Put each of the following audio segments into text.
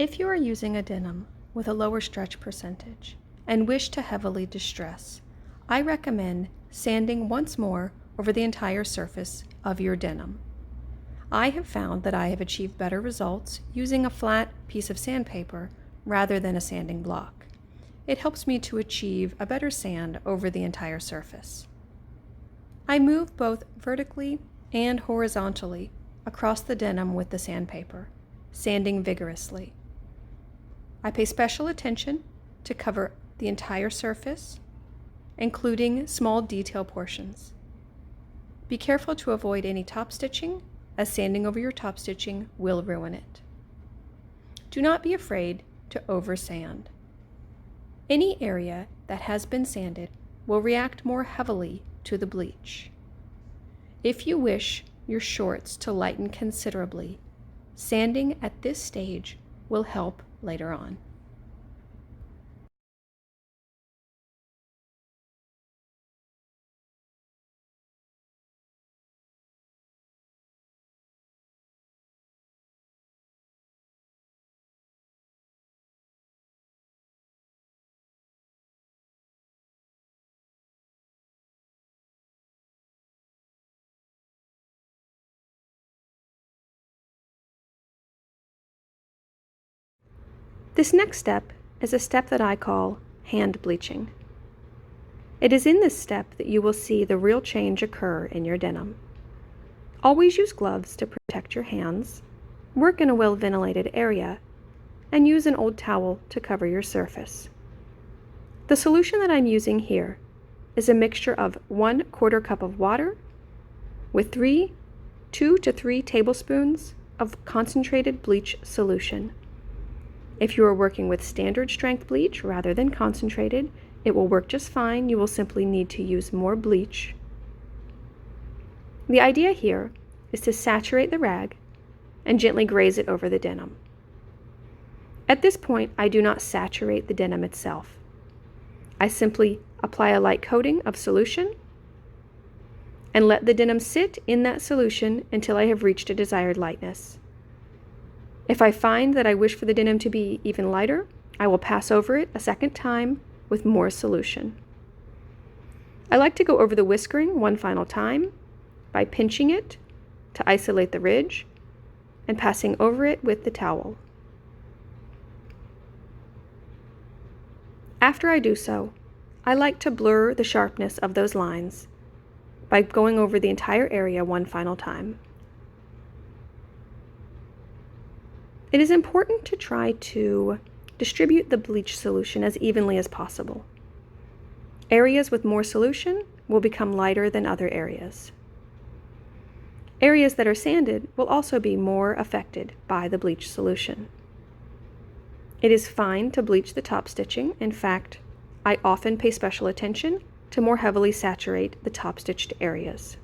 If you are using a denim with a lower stretch percentage and wish to heavily distress, I recommend sanding once more over the entire surface of your denim. I have found that I have achieved better results using a flat piece of sandpaper rather than a sanding block. It helps me to achieve a better sand over the entire surface. I move both vertically and horizontally across the denim with the sandpaper, sanding vigorously. I pay special attention to cover the entire surface, including small detail portions. Be careful to avoid any top stitching, as sanding over your top stitching will ruin it. Do not be afraid to over-sand. Any area that has been sanded will react more heavily to the bleach. If you wish your shorts to lighten considerably, sanding at this stage will help later on. This next step is a step that I call hand bleaching. It is in this step that you will see the real change occur in your denim. Always use gloves to protect your hands, work in a well-ventilated area, and use an old towel to cover your surface. The solution that I'm using here is a mixture of 1/4 cup of water with 2 to 3 tablespoons of concentrated bleach solution. If you are working with standard strength bleach rather than concentrated, it will work just fine. You will simply need to use more bleach. The idea here is to saturate the rag and gently graze it over the denim. At this point, I do not saturate the denim itself. I simply apply a light coating of solution and let the denim sit in that solution until I have reached a desired lightness. If I find that I wish for the denim to be even lighter, I will pass over it a second time with more solution. I like to go over the whiskering one final time by pinching it to isolate the ridge and passing over it with the towel. After I do so, I like to blur the sharpness of those lines by going over the entire area one final time. It is important to try to distribute the bleach solution as evenly as possible. Areas with more solution will become lighter than other areas. Areas that are sanded will also be more affected by the bleach solution. It is fine to bleach the top stitching. In fact, I often pay special attention to more heavily saturate the top stitched areas.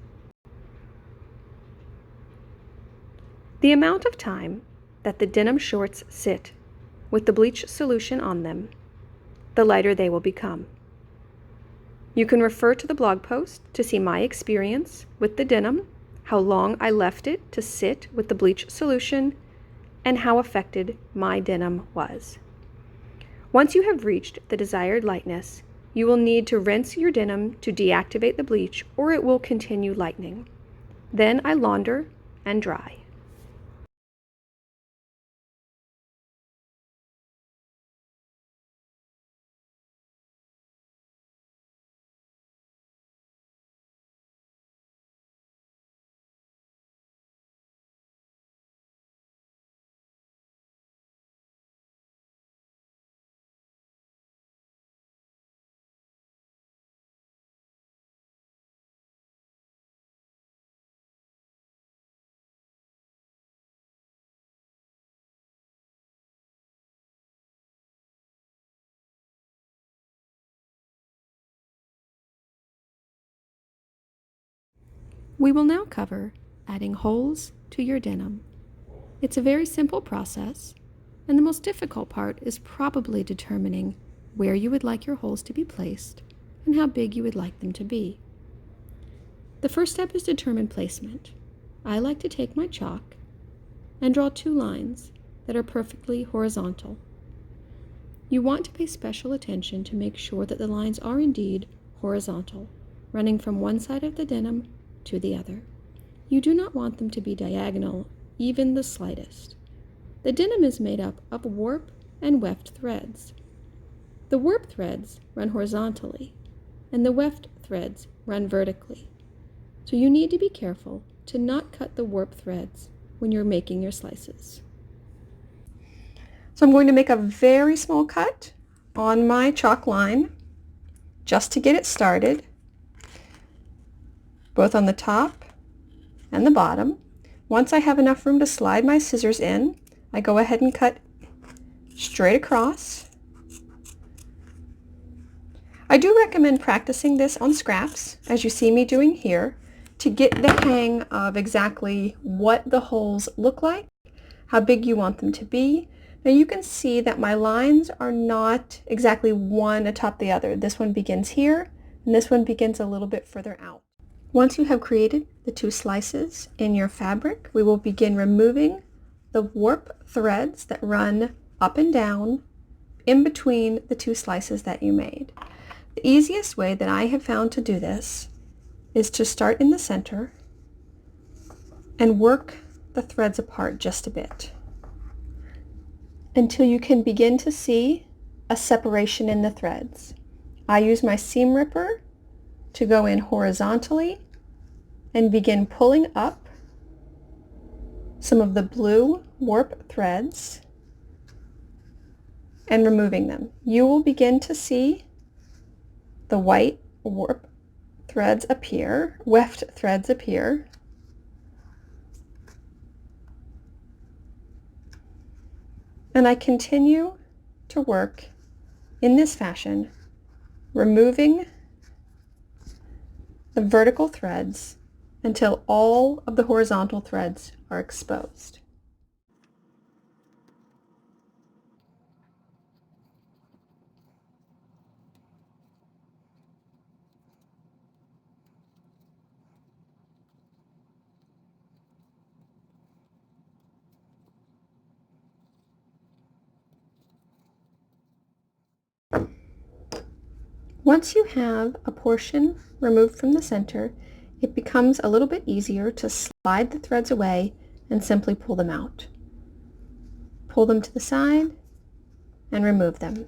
The amount of time that the denim shorts sit with the bleach solution on them, the lighter they will become. You can refer to the blog post to see my experience with the denim, how long I left it to sit with the bleach solution, and how affected my denim was. Once you have reached the desired lightness, you will need to rinse your denim to deactivate the bleach, or it will continue lightening. Then I launder and dry. We will now cover adding holes to your denim. It's a very simple process, and the most difficult part is probably determining where you would like your holes to be placed and how big you would like them to be. The first step is determine placement. I like to take my chalk and draw 2 lines that are perfectly horizontal. You want to pay special attention to make sure that the lines are indeed horizontal, running from one side of the denim to the other. You do not want them to be diagonal, even the slightest. The denim is made up of warp and weft threads. The warp threads run horizontally, and the weft threads run vertically. So you need to be careful to not cut the warp threads when you're making your slices. So I'm going to make a very small cut on my chalk line just to get it started, both on the top and the bottom. Once I have enough room to slide my scissors in, I go ahead and cut straight across. I do recommend practicing this on scraps, as you see me doing here, to get the hang of exactly what the holes look like, how big you want them to be. Now you can see that my lines are not exactly one atop the other. This one begins here, and this one begins a little bit further out. Once you have created the two slices in your fabric, we will begin removing the warp threads that run up and down in between the two slices that you made. The easiest way that I have found to do this is to start in the center and work the threads apart just a bit until you can begin to see a separation in the threads. I use my seam ripper to go in horizontally and begin pulling up some of the blue warp threads and removing them. You will begin to see the white warp threads appear, weft threads appear. And I continue to work in this fashion, removing the vertical threads until all of the horizontal threads are exposed. Once you have a portion removed from the center, it becomes a little bit easier to slide the threads away and simply pull them out. Pull them to the side and remove them.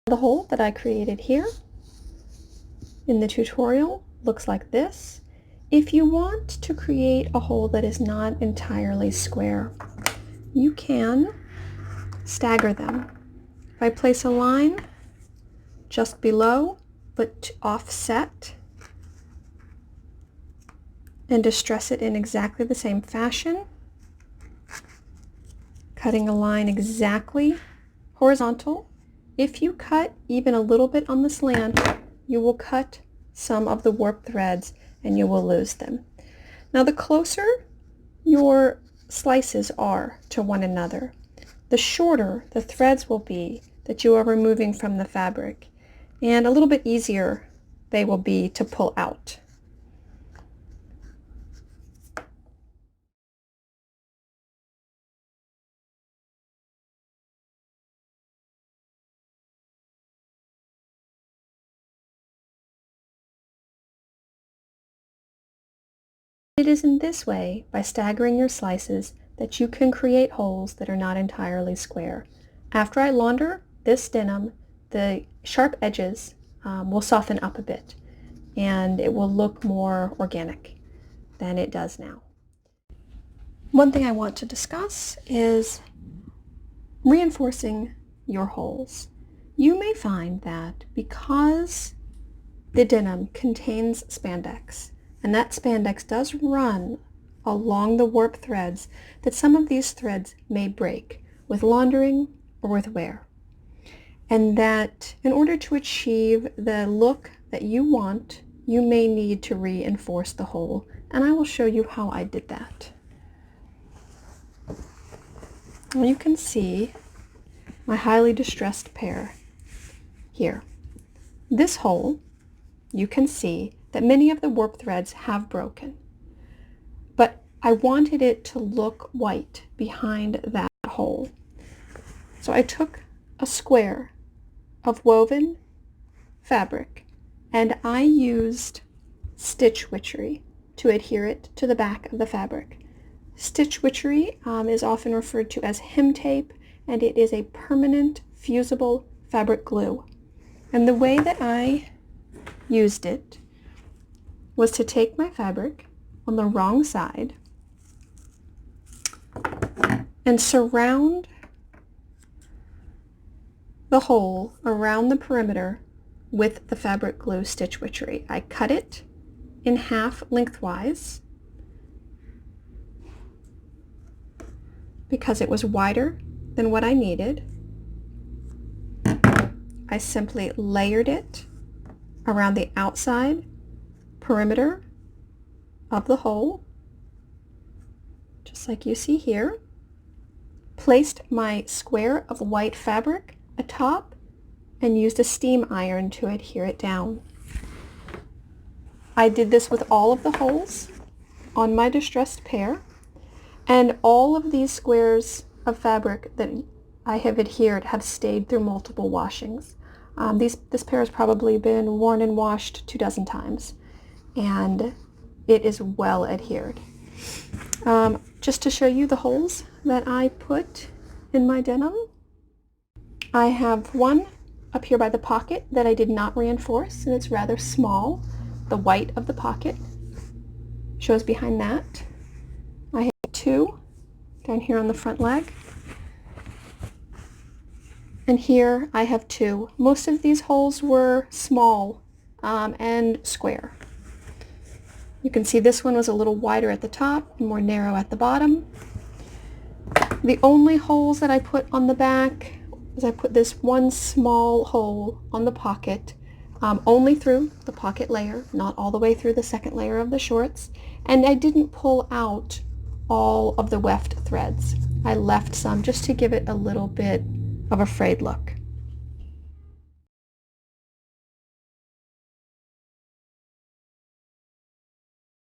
The hole that I created here in the tutorial looks like this. If you want to create a hole that is not entirely square, you can stagger them. If I place a line just below but offset and distress it in exactly the same fashion, cutting a line exactly horizontal. If you cut even a little bit on the slant, you will cut some of the warp threads and you will lose them. Now the closer your slices are to one another, the shorter the threads will be that you are removing from the fabric, and a little bit easier they will be to pull out. It is in this way, by staggering your slices, that you can create holes that are not entirely square. After I launder this denim, the sharp edges will soften up a bit, and it will look more organic than it does now. One thing I want to discuss is reinforcing your holes. You may find that because the denim contains spandex, and that spandex does run along the warp threads, that some of these threads may break with laundering or with wear. And that in order to achieve the look that you want, you may need to reinforce the hole. And I will show you how I did that. You can see my highly distressed pair here. This hole, you can see that many of the warp threads have broken, but I wanted it to look white behind that hole. So I took a square of woven fabric and I used stitch witchery to adhere it to the back of the fabric. Stitch witchery is often referred to as hem tape, and it is a permanent fusible fabric glue. And the way that I used it was to take my fabric on the wrong side and surround the hole around the perimeter with the fabric glue stitch witchery. I cut it in half lengthwise because it was wider than what I needed. I simply layered it around the outside perimeter of the hole, just like you see here. Placed my square of white fabric atop and used a steam iron to adhere it down. I did this with all of the holes on my distressed pair, and all of these squares of fabric that I have adhered have stayed through multiple washings. This pair has probably been worn and washed 24 times, and it is well adhered. Just to show you the holes that I put in my denim, I have one up here by the pocket that I did not reinforce, and it's rather small. The white of the pocket shows behind that. I have two down here on the front leg. And here I have two. Most of these holes were small and square. You can see this one was a little wider at the top and more narrow at the bottom. The only holes that I put on the back is I put this one small hole on the pocket, only through the pocket layer, not all the way through the second layer of the shorts, and I didn't pull out all of the weft threads. I left some just to give it a little bit of a frayed look.